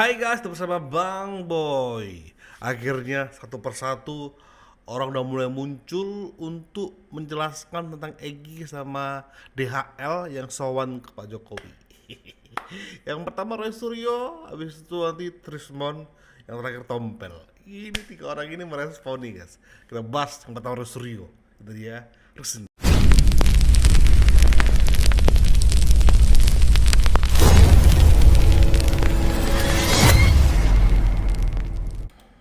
Hai guys, bersama Bang Boy. Akhirnya satu persatu orang udah mulai muncul untuk menjelaskan tentang Egy sama DHL yang sowan ke Pak Jokowi. Yang pertama Roy Suryo, habis itu nanti Trismon, yang terakhir Tompel. Ini tiga orang ini merespon nih guys. Kita bahas yang pertama Roy Suryo. Itu dia. Terus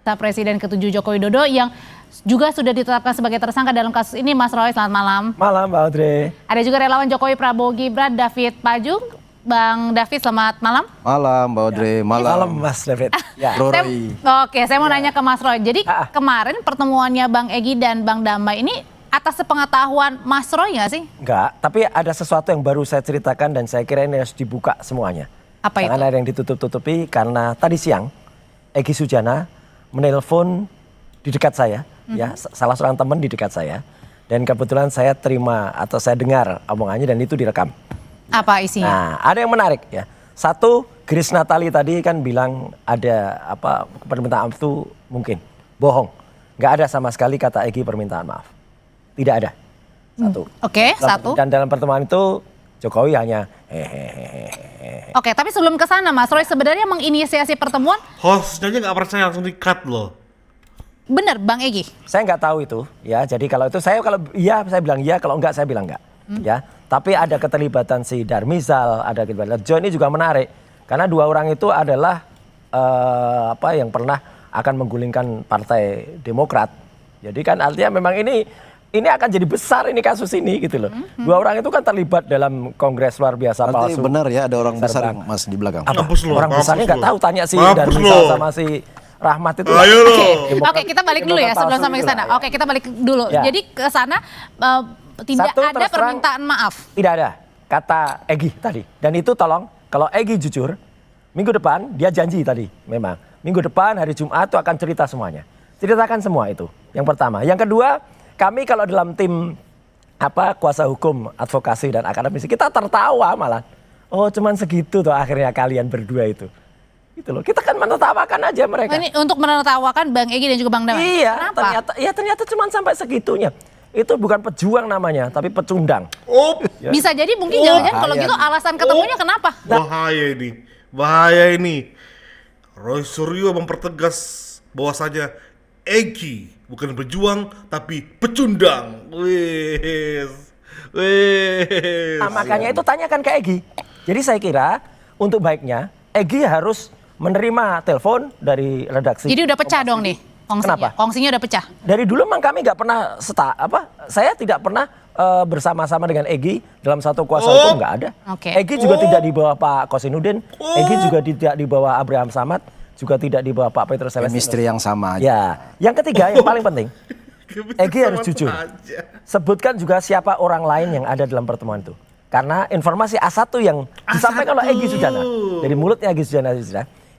Presiden ke-7 Joko Widodo yang juga sudah ditetapkan sebagai tersangka dalam kasus ini. Mas Roy, selamat malam. Malam, Mbak Audrey. Ada juga relawan Jokowi Prabowo Gibran, David Pajung. Bang David, selamat malam. Malam, Mbak Audrey. Malam, Mas David. Ya. Saya mau nanya ke Mas Roy. Jadi kemarin pertemuannya Bang Egy dan Bang Damai ini atas sepengetahuan Mas Roy nggak sih? Enggak, tapi ada sesuatu yang baru saya ceritakan dan saya kira ini harus dibuka semuanya. Apa itu? Jangan ada yang ditutup-tutupi karena tadi siang Egy Sujana menelpon di dekat saya, ya salah seorang teman di dekat saya, dan kebetulan saya terima atau saya dengar omongannya dan itu direkam. Apa isinya? Nah, ada yang menarik ya. Satu, Grace Natali tadi kan bilang ada permintaan maaf itu mungkin bohong. Nggak ada sama sekali kata Egy permintaan maaf. Tidak ada. Satu. Oke, satu. Dan dalam pertemuan itu Jokowi hanya Oke, tapi sebelum ke sana Mas Roy sebenarnya menginisiasi pertemuan. hostnya aja nggak percaya, langsung di-cut loh. Bener Bang Egy? Saya nggak tahu itu ya. Jadi kalau itu kalau iya saya bilang iya, kalau enggak saya bilang enggak. Ya. Tapi ada keterlibatan si Darmizal, ada keterlibatan Jo, ini juga menarik karena dua orang itu adalah yang pernah akan menggulingkan Partai Demokrat. Jadi kan artinya memang ini akan jadi besar ini kasus ini gitu loh. Dua orang itu kan terlibat dalam kongres luar biasa Nanti palsu. benar ya ada orang besar Mas di belakang. Orang besarnya nggak tahu, tanya si Darmizal sama si Rahmat itu. Ayo loh. Oke, kita balik dulu ya sebelum sampai ke sana. Oke, kita balik dulu. Ya. Jadi ke sana tidak Satu, ada terus terang, permintaan maaf. Tidak ada, kata Egy tadi. Dan itu tolong, kalau Egy jujur, minggu depan dia janji tadi memang. Minggu depan hari Jumat itu akan cerita semuanya. Ceritakan semua itu, yang pertama. Yang kedua, kami kalau dalam tim kuasa hukum, advokasi dan akademisi, kita tertawa malah. Oh cuman segitu tuh akhirnya kalian berdua itu. Gitu loh, kita kan menertawakan aja mereka. Ini untuk menertawakan Bang Egy dan juga Bang Damai. Iya, Kenapa? ternyata cuman sampai segitunya. Itu bukan pejuang namanya, tapi pecundang. Oh, Bisa jadi mungkin jangan-jangan kalau gitu alasan ketemunya kenapa? bahaya ini. Roy Suryo mempertegas bahwasanya Egy bukan pejuang tapi pecundang. Nah, makanya itu tanyakan ke Egy. Jadi saya kira untuk baiknya Egy harus menerima telepon dari redaksi. Jadi udah pecah dong nih kongsinya. Kenapa? Kongsinya udah pecah. Dari dulu memang kami nggak pernah saya tidak pernah bersama-sama dengan Egy dalam satu kuasa hukum, nggak ada. Oke. Egy juga tidak di bawah Pak Kosinudin, Egy juga tidak di bawah Abraham Samad, juga tidak di bawah Pak Petrus Celestinus. Chemistry yang sama aja. Ya, yang ketiga yang paling penting, Egy harus jujur. Sebutkan juga siapa orang lain yang ada dalam pertemuan itu. Karena informasi A1 yang disampaikan oleh Egy Sujana, dari mulutnya Egy Sujana,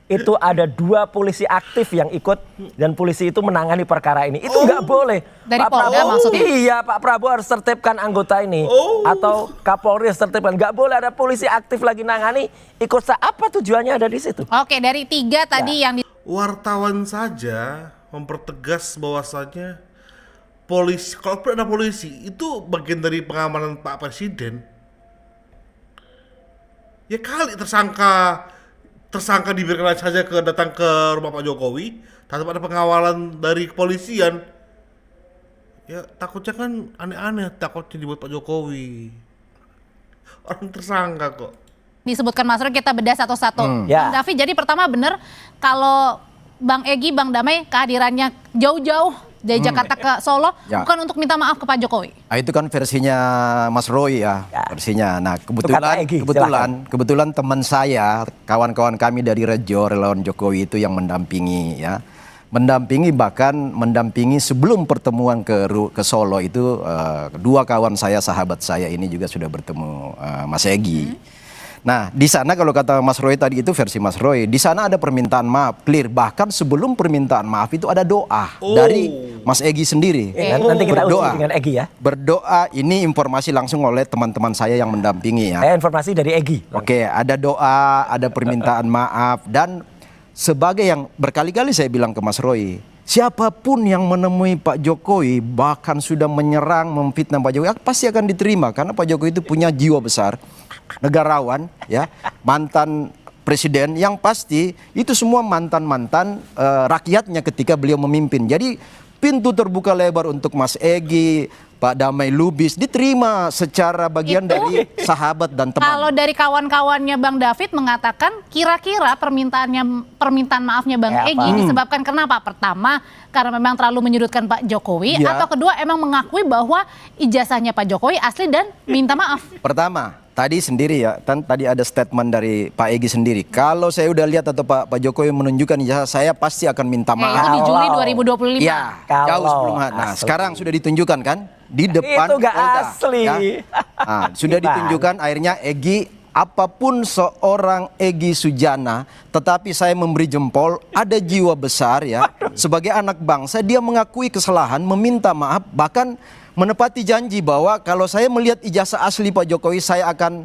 itu ada 2 polisi aktif yang ikut dan polisi itu menangani perkara ini. Itu nggak boleh. Dari Pak Polda Prabowo, maksudnya? iya, Pak Prabowo harus tertibkan anggota ini. Atau Kapolri harus tertibkan. Nggak boleh ada polisi aktif lagi nangani. Ikut apa tujuannya ada di situ? Oke, dari 3 tadi yang Wartawan saja mempertegas bahwasanya polisi, kalau ada polisi itu bagian dari pengamanan Pak Presiden. Ya kali tersangka dibiarkan saja datang ke rumah Pak Jokowi tanpa ada pengawalan dari kepolisian. Ya takutnya kan aneh-aneh, takutnya dibuat Pak Jokowi. Orang tersangka kok. disebutkan Mas Roy kita bedah satu-satu. Ya. Bang David, jadi pertama benar kalau Bang Egy, Bang Damai kehadirannya jauh-jauh dari Jakarta ke Solo bukan untuk minta maaf ke Pak Jokowi. Nah, itu kan versinya Mas Roy ya, versinya. Nah, kebetulan teman saya, kawan-kawan kami dari Rejo, relawan Jokowi itu yang mendampingi ya. Mendampingi sebelum pertemuan ke Solo itu dua kawan saya, sahabat saya ini juga sudah bertemu Mas Egy. Nah, di sana kalau kata Mas Roy tadi itu versi Mas Roy, di sana ada permintaan maaf clear, bahkan sebelum permintaan maaf itu ada doa dari Mas Egy sendiri. Nanti kita uji dengan Egy ya. Berdoa, ini informasi langsung oleh teman-teman saya yang mendampingi ya. Informasi dari Egy. Oke, ada doa, ada permintaan maaf, dan sebagai yang berkali-kali saya bilang ke Mas Roy, siapapun yang menemui Pak Jokowi bahkan sudah menyerang, memfitnah Pak Jokowi pasti akan diterima karena Pak Jokowi itu punya jiwa besar, negarawan, ya, mantan presiden yang pasti itu semua mantan-mantan rakyatnya ketika beliau memimpin. Jadi pintu terbuka lebar untuk Mas Egy, Pak Damai Lubis diterima secara bagian dari sahabat dan teman. Kalau dari kawan-kawannya Bang David mengatakan kira-kira permintaan maafnya Bang Egy disebabkan kenapa? Pertama, karena memang terlalu menyudutkan Pak Jokowi, atau kedua emang mengakui bahwa ijazahnya Pak Jokowi asli dan minta maaf. Pertama, tadi sendiri ya, tadi ada statement dari Pak Egy sendiri. Kalau saya udah lihat atau Pak Jokowi menunjukkan ijazah, saya pasti akan minta maaf. Itu di Juli 2025. Ya, jauh sebelum. Nah, sekarang sudah ditunjukkan kan di depan itu gak Polda, asli. ya. Nah, sudah ditunjukkan akhirnya Egy, apapun seorang Egy Sujana, tetapi saya memberi jempol, ada jiwa besar ya. Sebagai anak bangsa dia mengakui kesalahan, meminta maaf, bahkan menepati janji bahwa kalau saya melihat ijazah asli Pak Jokowi saya akan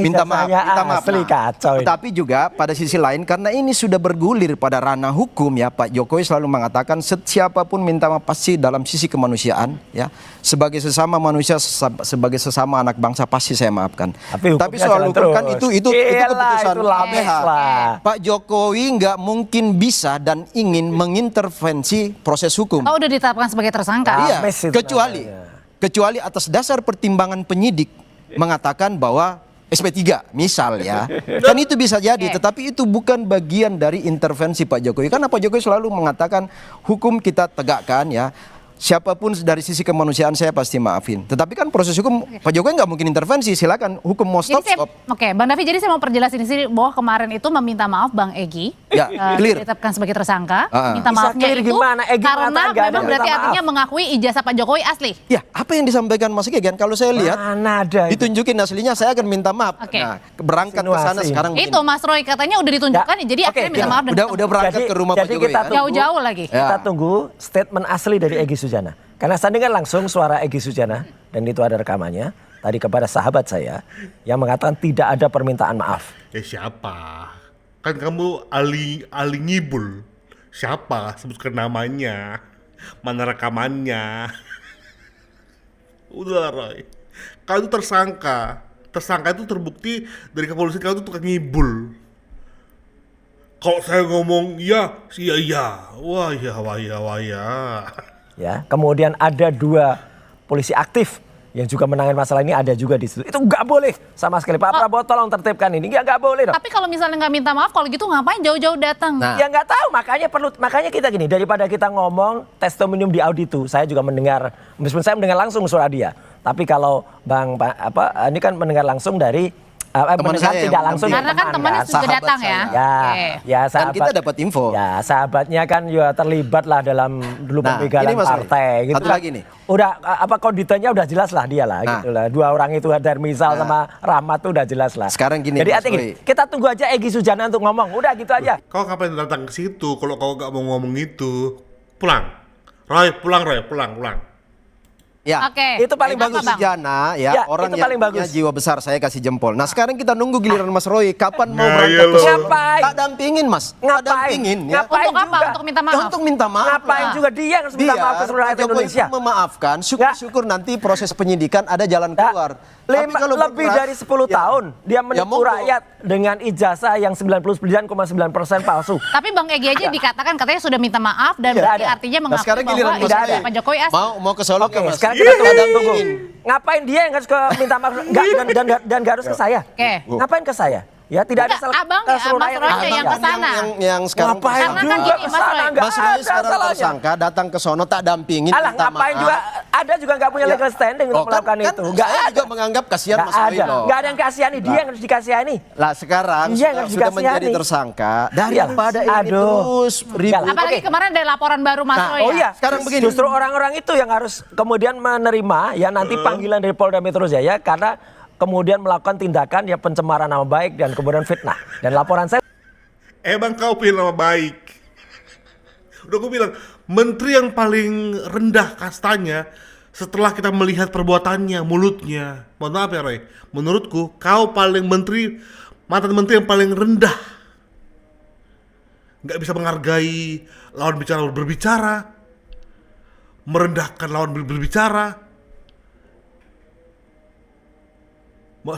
minta maaf. Asli kacau. Tetapi juga pada sisi lain karena ini sudah bergulir pada ranah hukum ya, Pak Jokowi selalu mengatakan siapapun minta maaf pasti dalam sisi kemanusiaan ya. Sebagai sesama manusia, sebagai sesama anak bangsa pasti saya maafkan. Tapi soal hukum kan itu keputusan LBH. Pak Jokowi nggak mungkin bisa dan ingin mengintervensi proses hukum. Oh, udah ditetapkan sebagai tersangka. Iya, kecuali atas dasar pertimbangan penyidik mengatakan bahwa SP3 misal ya. Dan itu bisa jadi, tetapi itu bukan bagian dari intervensi Pak Jokowi. Karena Pak Jokowi selalu mengatakan hukum kita tegakkan ya. Siapapun dari sisi kemanusiaan saya pasti maafin. Tetapi kan proses hukum Pak Jokowi nggak mungkin intervensi. Silakan hukum mau stop. Oke, Bang David, jadi saya mau perjelasin di sini bahwa kemarin itu meminta maaf Bang Egy, ya, clear. ditetapkan sebagai tersangka. Minta Bisa maafnya clear itu gimana? karena memang berarti artinya mengakui ijazah Pak Jokowi asli. Ya, apa yang disampaikan Mas Egy kan? Kalau saya lihat ditunjukin aslinya, saya akan minta maaf. Nah, berangkat ke sana sekarang. Itu Mas Roy katanya udah ditunjukkan, jadi akhirnya minta maaf. Udah berangkat ke rumah Pak Jokowi. Jauh-jauh lagi. Kita tunggu statement asli dari Egy Sujana. Karena sandingan langsung suara Egy Sujana, dan itu ada rekamannya, tadi kepada sahabat saya, yang mengatakan tidak ada permintaan maaf. Siapa? Kan kamu Ali ngibul. Siapa? Sebutkan namanya. Mana rekamannya? Udah Roy. Kau itu tersangka. Tersangka itu terbukti dari kepolisian kau itu tukang ngibul. Kalau saya ngomong iya. Wah ya. Ya, kemudian ada 2 polisi aktif yang juga menangani masalah ini, ada juga di situ. Itu nggak boleh sama sekali. Pak Prabowo tolong tertibkan ini, nggak boleh dong. Tapi kalau misalnya nggak minta maaf, kalau gitu ngapain jauh-jauh datang? Ya nggak tahu, makanya kita gini, daripada kita ngomong testimonium di auditu, saya juga mendengar, meskipun saya mendengar langsung suara dia. Tapi kalau ini kan mendengar langsung dari teman saya tidak langsung karena kan temannya sudah datang ya. Ya, dan kita dapat info. Ya, sahabatnya kan juga terlibat lah dalam dulu pembegalan partai gitu. Satu lagi nih. Udah konditennya udah jelas lah dia lah gitu lah. 2 orang itu ada Misal sama Rahmat tuh udah jelas lah. Sekarang gini. Jadi artinya kita tunggu aja Egy Sujana untuk ngomong. Udah gitu aja. Kau ngapain datang ke situ kalau kau gak mau ngomong itu? Pulang. Roy, pulang. Ya, itu paling bagus. Sujana ya, orang yang punya jiwa besar, saya kasih jempol. Nah, sekarang kita nunggu giliran Mas Roy kapan mau berangkat ke Solo. Tak dampingin Mas. Ngapain? Untuk apa? Untuk minta maaf. Untuk minta maaf. Ngapain juga dia harus minta maaf ke seluruh rakyat Indonesia. Memaafkan, syukur-syukur nanti proses penyidikan ada jalan keluar. Lebih dari 10 tahun dia menipu rakyat dengan ijazah yang 99,9% palsu. Tapi Bang Egy aja dikatakan katanya sudah minta maaf dan berarti artinya mengakui bahwa ijazah Pak Jokowi asli. Mau ke Solo Oke, sekarang kita tunggu. Ngapain dia yang harus minta maaf dan gak harus ke saya? Ngapain ke saya? Ya tidak ada salah. Abang ya, Mas Roy yang ke sana. Yang sekarang ngapain juga ke sana? Mas Roy sekarang tersangka datang ke sono tak dampingin. Alah, ngapain juga? Ada juga nggak punya legal standing untuk melakukan itu. Nggak ada. Juga menganggap kasihan Mas Roy loh. Nggak ada yang kasihani, dia yang harus dikasihani. Lah sekarang sudah menjadi tersangka daripada ini terus ribut. Apalagi kemarin ada laporan baru Mas Roy. Oh iya, sekarang begini. Justru orang-orang itu yang harus kemudian menerima ya nanti panggilan dari Polda Metro Jaya karena kemudian melakukan tindakan ya pencemaran nama baik dan kemudian fitnah. Dan laporan saya, Emang kau pilih nama baik. Udah gue bilang, menteri yang paling rendah kastanya setelah kita melihat perbuatannya, mulutnya. Mohon maaf ya Roy, menurutku kau mantan menteri yang paling rendah. nggak bisa menghargai lawan bicara berbicara, merendahkan lawan berbicara,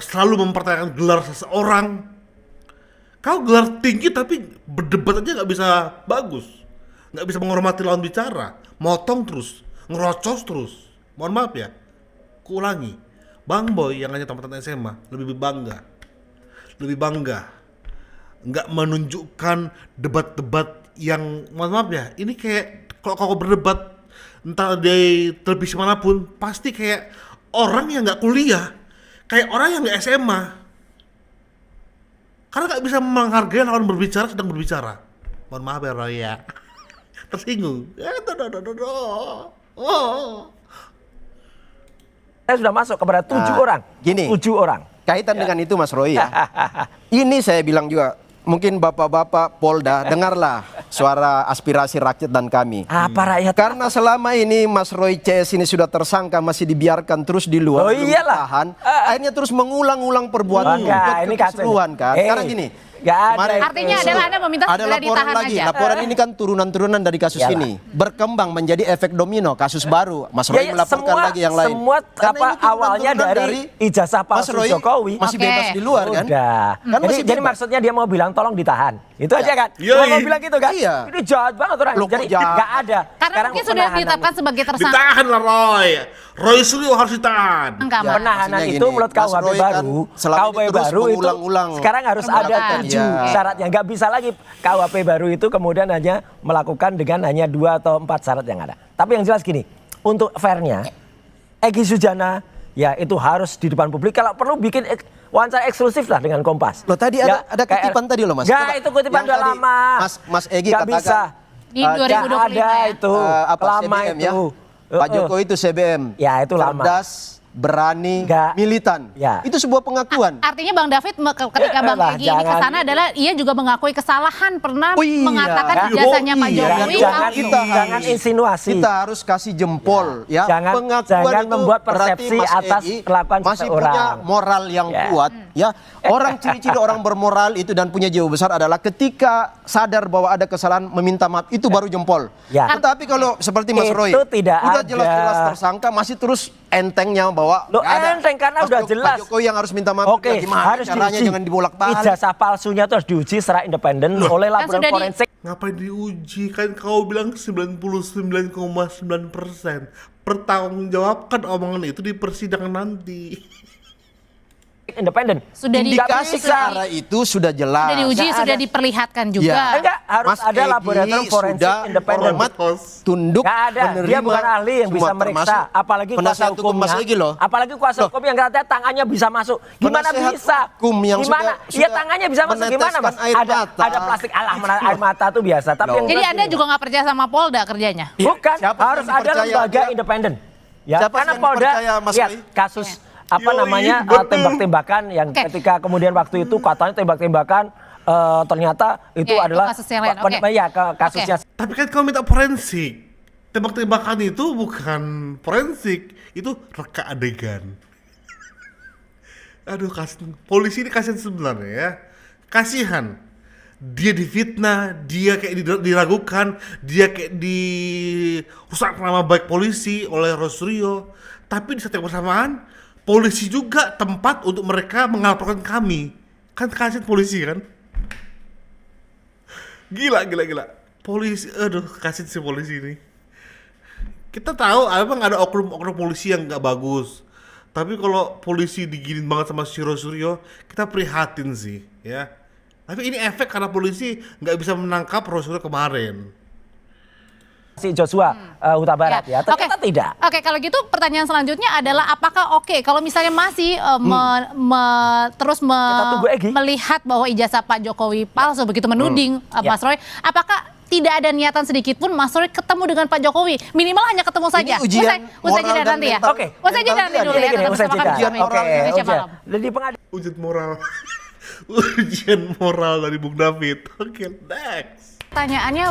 selalu mempertanyakan gelar seseorang. Kau gelar tinggi tapi berdebat aja nggak bisa bagus, nggak bisa menghormati lawan bicara, motong terus, ngerocos terus. Mohon maaf ya, kuulangi, Bang Boy yang hanya tamatan SMA lebih bangga, nggak menunjukkan debat-debat yang, mohon maaf ya, ini kayak kalau kau berdebat entah di televisi manapun pasti kayak orang yang nggak kuliah, kayak orang yang nggak SMA, karena nggak bisa menghargai lawan berbicara sedang berbicara. Mohon maaf ya Roy ya, tersinggung. Saya sudah masuk kepada 7 orang. Gini. 7 orang. Kaitan dengan itu Mas Roy ya. Ini saya bilang juga, mungkin bapak-bapak Polda dengarlah suara aspirasi rakyat dan kami. Apa rakyat? Karena selama ini Mas Roy CS ini sudah tersangka, masih dibiarkan terus di luar, Oh belum iyalah. tahan, akhirnya terus mengulang-ulang perbuatan Enggak, ini keseluruhan kan. Sekarang gini, Gak ada. kemarin, Artinya adalah Anda meminta ada segera laporan ditahan lagi. aja. Laporan ini kan turunan-turunan dari kasus Iyalah. ini, berkembang menjadi efek domino, kasus baru. Mas Roy melaporkan lagi yang lain. Semua Karena apa ini turunan-turunan awalnya dari ijazah Mas palsu Roy Jokowi. masih Oke. bebas di luar kan? Udah. Kan masih Jadi bebas. maksudnya dia mau bilang tolong ditahan. Itu aja kan? Iya, Cuma mau iya. bilang gitu kan? Iya. Ini jahat banget orang. Loh, kok Jadi jahat? nggak ada. Karena mungkin sudah penahanan. ditetapkan sebagai tersangka. Ditahan lah Roy. Roy Suryo harus ditahan. Enggak, Ya, Penahanan maksudnya itu gini, menurut Mas KUHP Roy kan baru, selama KUHP ini terus baru itu mengulang-ulang sekarang harus ada perbuatan. 7 Iya. syaratnya. Nggak bisa lagi KUHP baru itu kemudian hanya melakukan dengan hanya 2 atau 4 syarat yang ada. Tapi yang jelas gini, untuk fairnya, Egy Sujana ya itu harus di depan publik. Kalau perlu bikin wawancara eksklusif lah dengan Kompas. Loh tadi Ya, ada kutipan tadi loh Mas. Nggak, Coba, itu kutipan yang udah tadi lama. Mas Egy Nggak katakan bisa. Di eh, 2025 ada ya. itu. Lama CBM itu. ya. Pak Jokowi itu CBM. Ya, itu lama. Cerdas, berani, Nggak. militan. Ya. Itu sebuah pengakuan. Artinya Bang David ketika Bang Lah, Egy ini jangan. kesana adalah ia juga mengakui kesalahan pernah Oh iya. mengatakan Oh ijazahnya Pak iya. Jokowi. Jangan, Kita jangan harus- insinuasi. Kita harus kasih jempol ya. Jangan- Pengakuan jangan itu membuat berarti persepsi Mas atas Egy kelakuan masih seseorang. punya moral yang Ya. kuat ya. Orang ciri-ciri orang bermoral itu dan punya jiwa besar adalah ketika sadar bahwa ada kesalahan meminta maaf, itu baru jempol. Ya. Tetapi kalau seperti Mas Itu Roy tidak udah ada. jelas-jelas tersangka masih terus entengnya bahwa Loh, nggak ada. enteng karena Mas udah Pak jelas. Jokowi yang harus minta maaf. Oke, Ya gimana harus caranya, diuji. jangan dibolak-balik. Ijazah palsunya itu harus diuji secara independen oleh Kan laboratorium sudah forensik. Ngapain diuji? Kan kau bilang 99,9%. Pertanggungjawabkan omongan itu di persidangan nanti. Independen. Sudah di- Indikasi ke sudah- arah itu sudah jelas. Sudah diuji, Nggak sudah ada. diperlihatkan Ya. juga. Enggak, harus Mas ada Egy laboratorium forensik sudah independen. hormat, tunduk, Nggak ada, dia menerima bukan ahli yang bisa semua, meriksa, termasuk apalagi kuasa penasihat hukum hukumnya. Mas Egy loh. Apalagi kuasa Loh. hukum yang katanya tangannya bisa masuk. Gimana Penasihat bisa? hukum yang Gimana? sudah- Iya sudah tangannya bisa masuk gimana, Mas? meneteskan air mata. Ada plastik air mata tuh biasa, tapi Loh. yang Jadi jelas Anda gini, juga nggak percaya sama Polda kerjanya? bukan, Siapa harus yang ada dipercaya lembaga dia? independen. Ya, Siapa karena yang Polda dipercaya, Mas lihat Roy? kasus apa Yoi, namanya betul. tembak-tembakan yang Oke. ketika kemudian waktu itu katanya tembak-tembakan ternyata itu Ya, itu adalah kasus yang lain, oke. ya kasusnya Tapi kan kau minta forensik. Tembak-tembakan itu bukan forensik, itu reka adegan. Aduh, polisi ini kasihan sebenarnya ya. Kasihan. Dia difitnah, dia kayak diragukan, dia kayak dirusak nama baik polisi oleh Rosrio. Tapi di saat yang bersamaan, polisi juga tempat untuk mereka melaporkan kami. Kan kasihan polisi kan? Gila. Polisi, aduh, kasih si polisi ini. Kita tahu emang ada oknum polisi yang nggak bagus. Tapi kalau polisi diginin banget sama si Suryo, kita prihatin sih, ya. Tapi ini efek karena polisi nggak bisa menangkap Suryo kemarin. si Joshua Huta Barat ya, ternyata Oke. tidak. Oke, kalau gitu pertanyaan selanjutnya adalah apakah kalau misalnya masih terus Kita tunggu Egy. melihat bahwa ijazah Pak Jokowi palsu begitu menuding Mas Roy, apakah tidak ada niatan sedikit pun Mas Roy ketemu dengan Pak Jokowi, minimal hanya ketemu saja. ujian Usai moral jeda dan nanti ya. mental. Oke. Usai jeda nanti dulu ya. Gini, tetap usai bersama jeda. kami di Oke, Indonesia ujian. Malam. Jadi pengadilan. Ujian moral. Ujian moral dari Bung David. Oke, next. Pertanyaannya,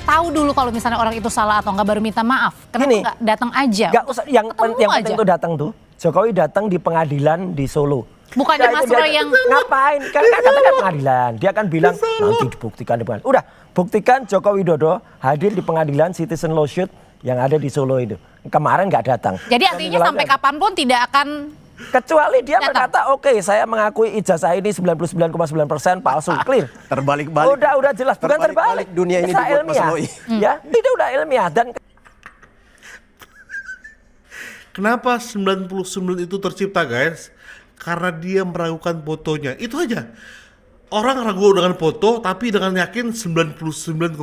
tahu dulu kalau misalnya orang itu salah atau enggak baru minta maaf. Kenapa Gini, enggak datang aja? Gak usah, yang Ketemu penting aja. itu datang tuh. Jokowi datang di pengadilan di Solo. Bukannya Nah, Mas itu dia- Roy yang ngapain? Kan katakan pengadilan. Dia akan bilang nanti dibuktikan di pengadilan. Udah, buktikan Joko Widodo hadir di pengadilan Citizen Lawsuit yang ada di Solo itu. Kemarin nggak datang. Jadi artinya sampai kapanpun tidak akan kecuali dia datang. berkata, oke, saya mengakui ijazah ini 99,9% palsu, clear. Terbalik-balik. Udah jelas, bukan terbalik. Dunia ini Bisa dibuat Mas ilmiah. Roy. Ya, itu udah ilmiah dan Kenapa 99 itu tercipta, guys? Karena dia meragukan fotonya. Itu aja. Orang ragu dengan foto, tapi dengan yakin 99,9%.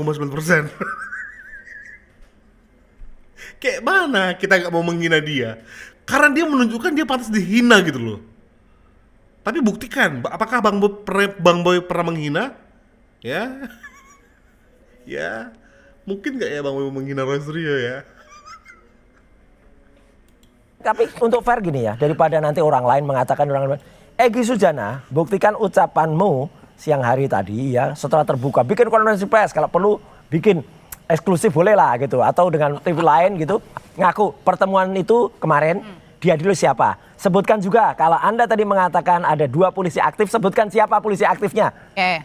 Kayak mana kita nggak mau menghina dia? Karena dia menunjukkan dia pantas dihina gitu loh. Tapi buktikan, apakah Bang Boy pernah menghina? Ya, ya, mungkin nggak ya Bang Boy menghina Rosrio ya? tapi untuk fair gini ya, daripada nanti orang lain mengatakan orang lain. Egy Sujana, buktikan ucapanmu siang hari tadi ya, setelah terbuka, bikin konferensi pers, kalau perlu bikin eksklusif boleh lah gitu, atau dengan TV lain gitu, ngaku pertemuan itu kemarin dia dulu siapa. Sebutkan juga kalau Anda tadi mengatakan ada 2 polisi aktif, sebutkan siapa polisi aktifnya.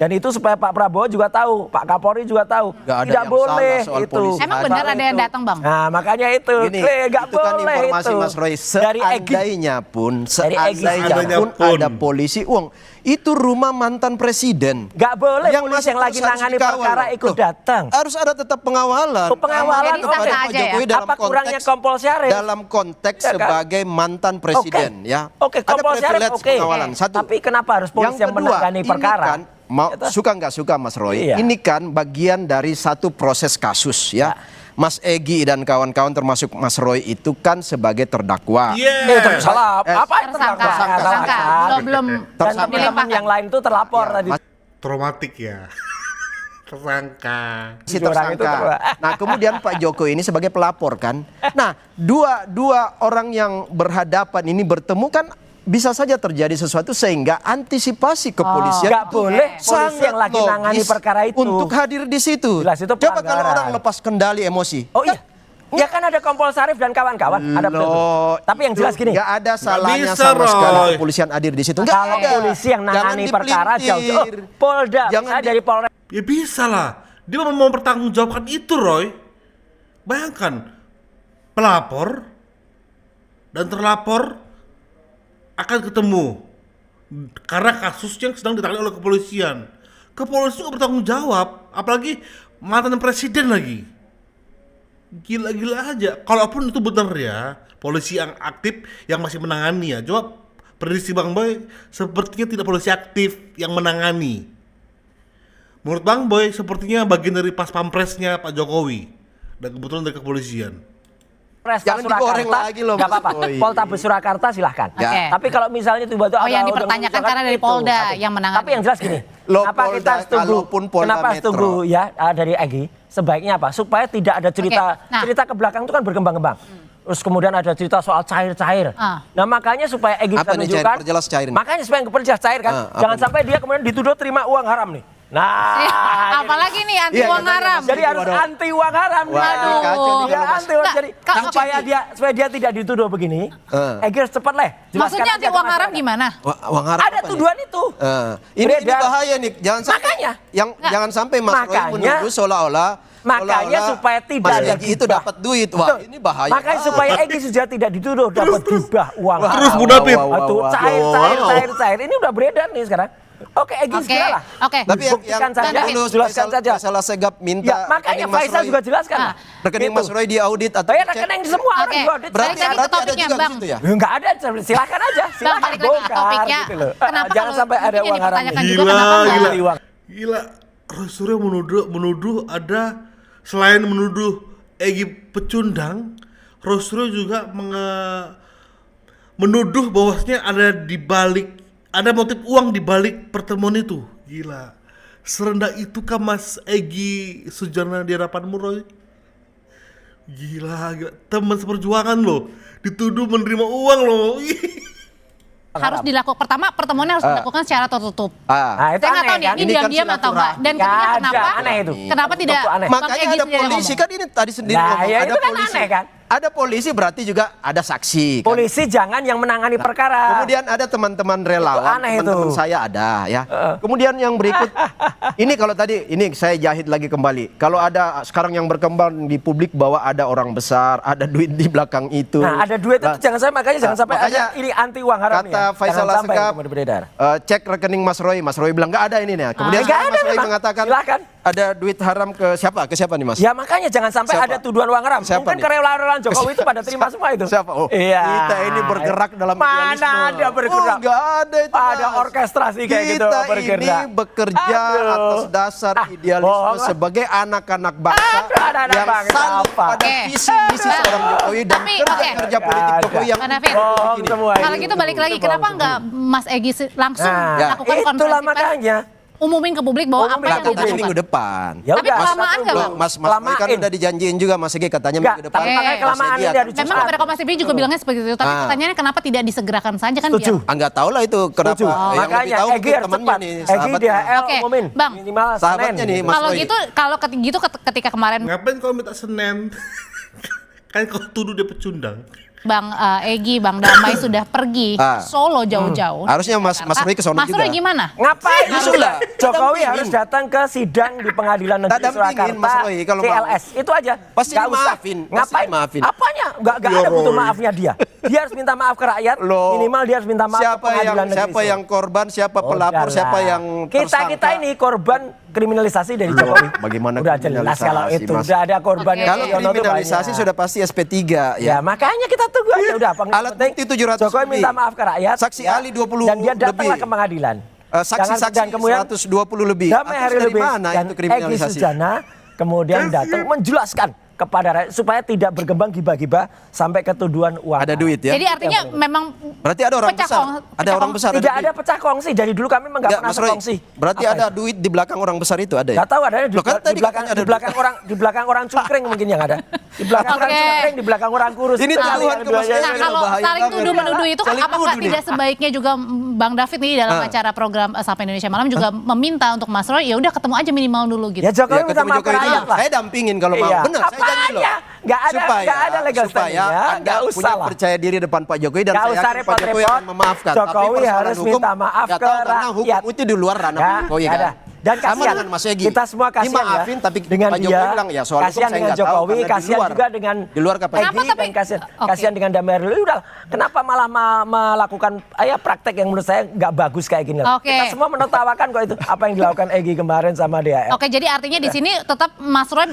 Dan itu supaya Pak Prabowo juga tahu, Pak Kapolri juga tahu. Gak ada tidak yang boleh salah soal itu. polisi. Emang benar ada yang datang, Bang? Nah makanya itu, Gini, nggak itu kan boleh informasi itu. Mas Roy. Dari Egy. Seandainya pun Seandainya pun. ada polisi uang, itu rumah mantan presiden. Nggak boleh Yang polisi masuk yang lagi terus harus nangani dikawal. perkara ikut Loh, datang. Harus ada tetap pengawalan. Oh, pengawalan, Jadi sah-sah kepada Pak aja Jokowi ya? dalam Apa kurangnya konteks Kompol Syarif? dalam konteks Ya kan? sebagai mantan presiden ya. Oke, ada Kompol Syarif privilege oke. pengawalan. Satu. Tapi kenapa harus polisi yang kedua, menangani ini perkara? kan, mau Gitu. suka nggak suka Mas Roy, Iya. ini kan bagian dari satu proses kasus ya. Mas Egy dan kawan-kawan termasuk Mas Roy itu kan sebagai terdakwa. Yeah. Salah. Apa yang Tersangka. Belum Dan Tersangka. teman-teman yang lain itu terlapor Ya, tadi. Traumatik ya. Tersangka. Si Orang itu tersangka. Nah, kemudian Pak Jokowi ini sebagai pelapor kan. Nah, dua orang yang berhadapan ini bertemu kan bisa saja terjadi sesuatu sehingga antisipasi kepolisian Nggak itu boleh polisi sangat yang lagi nangani logis perkara itu untuk hadir di situ. Jelas itu Coba kalau pelanggaran. orang lepas kendali emosi. Oh iya. Ya kan ada Kompol Syarif dan kawan-kawan. Ada betul. Loh, Tapi yang jelas gini. nggak ada salahnya bisa, sama sekali Roy. kepolisian hadir di situ. Nggak Kalau ada. polisi yang nangani Jangan perkara dipelintir. jauh. Polda, Jangan misalnya dari Polres. Ya bisa lah. Dia mau mempertanggungjawabkan itu, Roy. Bayangkan, pelapor dan terlapor akan ketemu karena kasusnya sedang ditangani oleh kepolisian. Kepolisian juga bertanggung jawab, apalagi mantan presiden lagi. Gila-gila aja. Kalaupun itu benar ya, polisi yang aktif yang masih menangani ya. Coba prediksi Bang Boy, sepertinya tidak polisi aktif yang menangani. Menurut Bang Boy, sepertinya bagian dari pas pampresnya Pak Jokowi dan kebetulan dari kepolisian. Jangan digoreng lagi loh, Nggak Mas apa-apa. Boy. Poltabes Surakarta silahkan. Ya. Oke. Tapi kalau misalnya tiba-tiba Oh, yang ada dipertanyakan udah karena dari itu, Polda satu. yang menangani. Tapi yang jelas gini. Loh, Kenapa Polda, kita setuju? kalaupun Polda Kenapa Metro. setuju ya dari Egy? Sebaiknya apa? Supaya tidak ada cerita Oke, nah. cerita ke belakang itu kan berkembang-kembang. Terus kemudian ada cerita soal cair-cair. Nah makanya supaya Egy Apa bisa nih cair? menunjukkan. Perjelas cair nih. Makanya supaya perjelas cair kan. Apa Jangan nih? sampai dia kemudian dituduh terima uang haram nih. Nah, Apalagi nih anti Iya, uang katanya haram. Mas jadi harus Waduh. anti uang haram. Wah, Aduh. ini kacau nih Ya, kalau Mas- anti uang. Nggak, Jadi Kak, supaya dia tidak dituduh begini. Egy harus cepat lah. jelaskan Maksudnya aja anti ke uang haram masyarakat. gimana? Uang haram Ada apa nih? tuduhan itu. Ini Beredar. bahaya nih. Jangan sampai Makanya. jangan sampai Mas Roy Makanya. menuduh seolah-olah Supaya tidak Mas ada Egy itu gibah. dapat duit. Wah, Betul. ini bahaya. Makanya supaya Egy sudah tidak dituduh dapat gibah uang. Terus haram. Bu David. Aduh, cair. Ini udah beredar nih sekarang. Oke, Egy Oke, segeralah. oke. Tapi Buktikan saja. jelaskan saja. Salah segap minta Ya, makanya rekening Mas Faisal Roy. juga jelaskan. Nah, Rekening Gitu. Mas Roy diaudit atau Oh ya, dicek. rekening semua orang Oke. diaudit. Berarti Balik lagi ke berarti ada topiknya, juga di Bang. situ ya? Enggak ada, silakan aja. Bang, Silakan balik lagi ke topiknya. gitu loh. Kenapa Jangan kalau sampai ada mungkin yang uang haram. dipertanyakan juga Gila, kenapa nggak- gila. Di uang. Gila, Roy Suryo menuduh ada selain menuduh Egy pecundang, Roy Suryo juga menuduh bahwasanya ada motif uang di balik pertemuan itu. Gila. Serendah itukah Mas Egy Sujana di hadapanmu, Roy? Gila. Teman seperjuangan loh, dituduh menerima uang loh. Harus dilakukan. Pertama, pertemuannya harus dilakukan secara tertutup. Nah, itu Saya nggak tahu aneh nih, kan? ini Ini kan diam-diam atau enggak. Dan Nggak ketiga ada, kenapa? aneh itu. Kenapa tidak Itu aneh. Bang Makanya Egy ada sendiri polisi ngomong? kan ini tadi sendiri Nah, ngomong ya ada itu kan polisi. aneh kan? ada polisi berarti juga ada saksi. Kan? Polisi jangan yang menangani perkara. Kemudian ada teman-teman relawan, aneh teman-teman itu. saya ada ya. Kemudian yang berikut, ini kalau tadi, ini saya jahit lagi kembali. Kalau ada sekarang yang berkembang di publik bahwa ada orang besar, ada duit di belakang itu. Nah, ada duit itu jangan sampai, makanya jangan sampai makanya ada ini anti uang haram kata ya. Faisal Jangan sampai Asegaf, kemudian beredar. cek rekening Mas Roy bilang nggak ada ini nih. Kemudian Nggak ada Mas Roy memang. mengatakan Silakan. ada duit haram ke siapa? Ke siapa nih Mas? Ya makanya jangan sampai Siapa? ada tuduhan uang haram. Siapa Mungkin nih? karyawan Jokowi itu pada terima semua itu. Siapa? Oh, iya. kita ini bergerak dalam Mana idealisme. ada bergerak? Oh, nggak ada itu. Ada Mas. orkestrasi kayak gitu Kita bergerak. ini bekerja Aduh. atas dasar idealisme bohong lah. sebagai anak-anak bangsa Aduh, anak-anak yang bangsa salut apa? pada Oke. visi misi Nah, seorang Jokowi dan tapi, kerja-kerja oke. politik Nggak Jokowi ada. yang Pak David. Bohong begini. semua Kalau ini. gitu balik lagi, Itu kenapa bohong nggak Mas Egy langsung Nah, lakukan itulah konferensi pers, makanya. umumin ke publik bahwa Umumin apa ke yang Katanya publik. dilakukan? minggu depan. Ya Tapi udah, kelamaan nggak, Loh, Bang? Mas Roy kan Kelamaan. udah dijanjiin juga Mas Egi katanya Enggak, minggu depan. tapi makanya Mas kelamaan Egi ini akan- dari Memang Jumat. kepada Komisi B juga bilangnya seperti itu, tapi Ah. pertanyaannya kenapa tidak disegerakan saja kan Setuju. biar Enggak tahu lah itu kenapa. Setuju. Yang lebih Makanya tahu Egy mungkin harus temannya cepat. nih, Egy sahabatnya. DHL Oke, umumin. Bang. Minimal Sahabatnya Senin. nih, Mas kalau Roy. gitu ketika kemarin Ngapain kau minta Senin? Kan kau tuduh dia pecundang. Bang Egy, Bang Damai sudah pergi Ah. ke Solo jauh-jauh. Harusnya Mas Roy ke sono Mas juga. Roy gimana? Ngapain? Justru lah. Jokowi Dampingin. harus datang ke sidang di Pengadilan Tak Negeri dampingin, Mas Surakarta, Roy, kalau mau. CLS. Itu aja. Pasti Nggak usah. dimaafin, pasti Ngapain? dimaafin. Apanya? Nggak Ya, ada butuh Roy. maafnya dia. Dia harus minta maaf ke rakyat. Loh. Minimal dia harus minta maaf ke Pengadilan Negeri siapa Solo. yang korban, siapa pelapor, Udahlah. siapa yang kita tersangka. ini korban kriminalisasi dari Jokowi. Bagaimana Udah jelas kriminalisasi, kalau itu. Mas? Udah ada korban Oke. yang Kalau Yono tuh kriminalisasi banyak. sudah pasti SP3 Ya makanya kita tunggu aja udah. Alat bukti 700 Jokowi lebih. minta maaf ke rakyat. Saksi ahli 20 dan dia datanglah lebih. ke pengadilan. Saksi-saksi Dan kemudian 120 lebih. Damai Atas Hari dari lebih mana dan itu Egy kriminalisasi? Sujana kemudian datang menjelaskan kepada rakyat supaya tidak berkembang gibah-gibah sampai ke tuduhan uang. Ada duit ya? Jadi artinya memang Berarti ada orang pecah besar. kong- Ada pecah orang kong- besar. Tidak ada duit. pecah kongsi. Dari dulu kami memang nggak Enggak, pernah Mas Roy. sekongsi. Berarti Apa ada itu? duit di belakang orang besar itu ada ya? Gak tahu ada Loh, kan tadi katanya ada di belakang orang cungkring mungkin yang ada. Di belakang orang Oke. cungkring, di belakang orang kurus. Ini Nah, tuduhan ke Mas dua-duanya. Egy. Nah, kalau bahaya saling banget. tuduh menuduh itu Saling apakah tuduh nih. tidak sebaiknya juga Bang David nih dalam acara program Sapa Indonesia Malam juga meminta untuk Mas Roy ya udah ketemu aja minimal dulu gitu. Ya Jokowi Ya, minta ketemu maaf ke Jokowi rakyat dulu. lah. Saya dampingin kalau mau. Iya. Benar, saya janji loh. Apanya? Nggak ada legal supaya standing-nya. Anda Nggak usah punya lah. percaya diri depan Pak Jokowi dan Nggak saya usah yakin Pak Jokowi repot-repot. akan memaafkan. Jokowi Tapi persoalan harus hukum, minta maaf nggak ke tahu, karena hukum rakyat. itu di luar ranah Nggak, Jokowi nggak kan. ada. Dan Sama kasihan, dengan Mas Egy. kita semua kasihan Dimaafin, ya, tapi dengan Pak dia, Jokowi bilang ya soal hukum kasihan saya dengan nggak tahu Jokowi, karena di kasihan luar. juga dengan Di luar kapasitas. Kenapa Egy tapi- dan kasihan, Oke. kasihan dengan Damai Hari Lalu. Udah, kenapa malah melakukan praktek yang menurut saya nggak bagus kayak gini? Oke. Kita semua menertawakan kok itu apa yang dilakukan Egy kemarin sama DHL. Oke, jadi artinya di sini tetap Mas Roy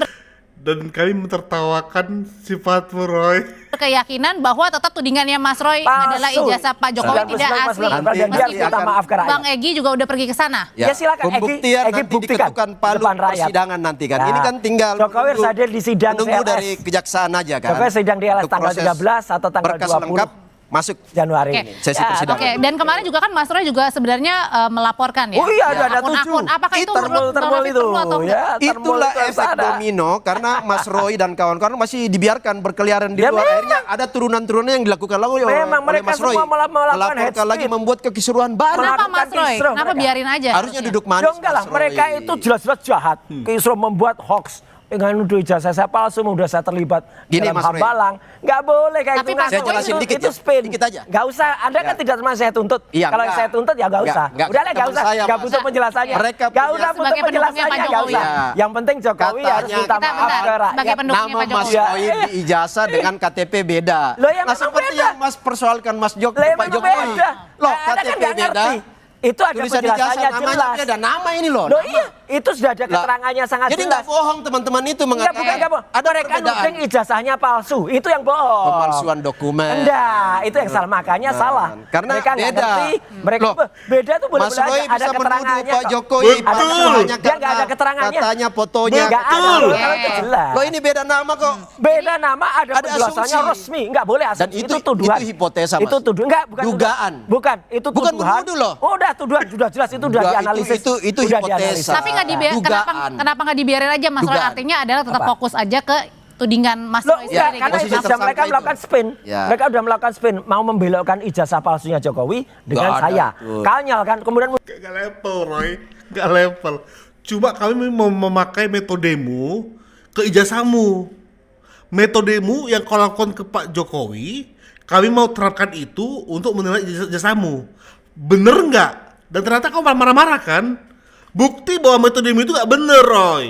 Dan kami mentertawakan sifatmu Roy. berkeyakinan bahwa tetap tudingannya Mas Roy adalah ijazah Pak Jokowi 99, tidak asli. dan dia harus minta Meskipun maaf ke rakyat. Bang Egy juga udah pergi ke sana. Ya, silakan, Egy, Pembuktian Egy nanti buktikan diketukan palu depan rakyat. persidangan nanti kan. Nah, Ini kan tinggal Jokowi harus hadir di sidang menunggu CLS. dari kejaksaan aja kan. Jokowi sidang di LS Untuk tanggal proses 13 atau tanggal berkas 20 lengkap masuk. Januari Oke. ini. Sesi persidangan. Oke, dan kemarin juga kan Mas Roy juga sebenarnya melaporkan ya. Oh iya, ada akun-akun. 7. Apakah itu termol menurut itu. perlu atau enggak? Ya, termol Itulah itu harus efek ada. domino karena Mas Roy dan kawan-kawan masih dibiarkan berkeliaran di Ya, luar. memang. Akhirnya ada turunan-turunan yang dilakukan oleh Memang oleh mereka Mas Roy. semua melakukan Melaporkan hate lagi speech. membuat kekisruhan baru. Kenapa Melakukan Mas Roy? kisruh Kenapa mereka. biarin aja? Harusnya duduk manis. Ya enggak lah, Mas Roy. mereka itu jelas-jelas jahat. Kisruh membuat hoax. Dengan nuduh ijazah saya palsu, udah saya terlibat Gini, dalam Mas Roy. hambalang. Nggak boleh kayak Tapi gitu. Pak Saya jelasin dikit itu ya, spin. dikit aja. Nggak usah, Anda kan Ya. tidak termasuk saya tuntut. Iya, Kalau enggak. saya tuntut ya nggak usah. Enggak, Udah lah, nggak teman usah. saya, Nggak Mas. butuh penjelasannya. Mereka Nggak punya- usah butuh Sebagai pendukungnya penjelasannya, Pak nggak Jokowi. usah. Ya. Yang penting Jokowi Katanya harus minta kita maaf bentar, ke sebagai rakyat. pendukungnya Nama Pak Mas Jokowi. Roy di ijazah dengan KTP beda. Loh, ya nah memang seperti beda. yang Mas persoalkan Mas Jok, Lah, Pak memang Jokowi. beda. Loh, Anda kan KTP nggak beda. ngerti. Itu ada Tulisan penjelasannya ijazah namanya jelas. beda, nama ini loh. Loh nama. iya, itu sudah ada Lah, keterangannya sangat Jadi jelas. nggak bohong teman-teman itu Enggak, mengatakan bukan nggak bohong. ada Mereka perbedaan. nuding ijazahnya palsu. Itu yang bohong. Pemalsuan dokumen. Enggak, itu yang salah. Makanya Nah, salah. karena mereka nggak beda. ngerti. Mereka Loh, beda tuh boleh Mas boleh Roy aja. Ada bisa menuduh keterangannya. Pak kok. Jokowi Betul. palsu hanya Dia nggak ada keterangannya. katanya fotonya. Nggak ada. Betul. Kalau itu jelas. Loh ini beda nama kok. Beda nama ada Ada penjelasannya asumsi. resmi. Enggak boleh asumsi. Dan itu tuduhan. itu hipotesa, Mas. Itu tuduhan. Enggak, bukan Dugaan. Bukan, itu Bukan tuduhan. menuduh loh. Oh, udah tuduhan, sudah jelas itu udah Enggak, dianalisis. itu Udah hipotesa. dianalisis. Tapi nggak dibiarin. Kenapa Dugaan. nggak dibiarin aja Mas Roy? Dugaan. Artinya adalah tetap Apa? fokus aja ke tudingan Mas Loh, Roy enggak, sendiri. karena gitu. posisi ijazah tersangka mereka itu. melakukan spin. Ya. Mereka udah melakukan spin, mau membelokkan ijazah palsunya Jokowi dengan Nggak ada saya. itu. Kanyal kan, kemudian Gak level Roy, gak level. Cuma kami mau memakai metodemu ke ijazahmu. metodemu yang kau lakukan ke Pak Jokowi, kami mau terapkan itu untuk menilai jasamu. Bener nggak? Dan ternyata kau marah-marah kan? Bukti bahwa metodemu itu nggak bener, Roy.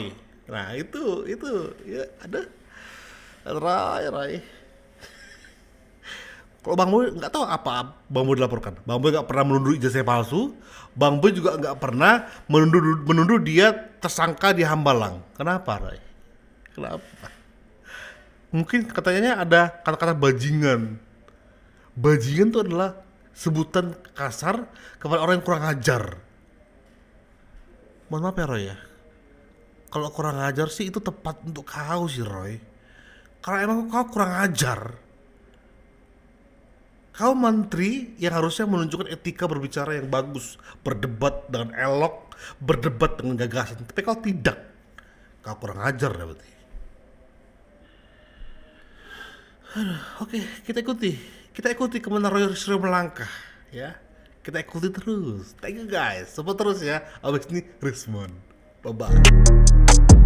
Nah itu ya ada. Roy. Kalau Bang Boy nggak tahu apa Bang Boy dilaporkan. Bang Boy nggak pernah menuduh ijazah palsu. Bang Boy juga nggak pernah menuduh dia tersangka di Hambalang. Kenapa, Roy? Kenapa? Mungkin katanya ada kata-kata bajingan. Bajingan itu adalah sebutan kasar kepada orang yang kurang ajar. Mohon maaf ya, Roy ya. Kalau kurang ajar sih itu tepat untuk kau sih, Roy. Kalau emang kau kurang ajar, kau menteri yang harusnya menunjukkan etika berbicara yang bagus, berdebat dengan elok, berdebat dengan gagasan. Tapi kau tidak. Kau kurang ajar ya berarti. Oke, kita ikuti kemana Roy Suryo melangkah, ya. Kita ikuti terus. Thank you guys, support terus ya. Abis ini Rismon, bye bye.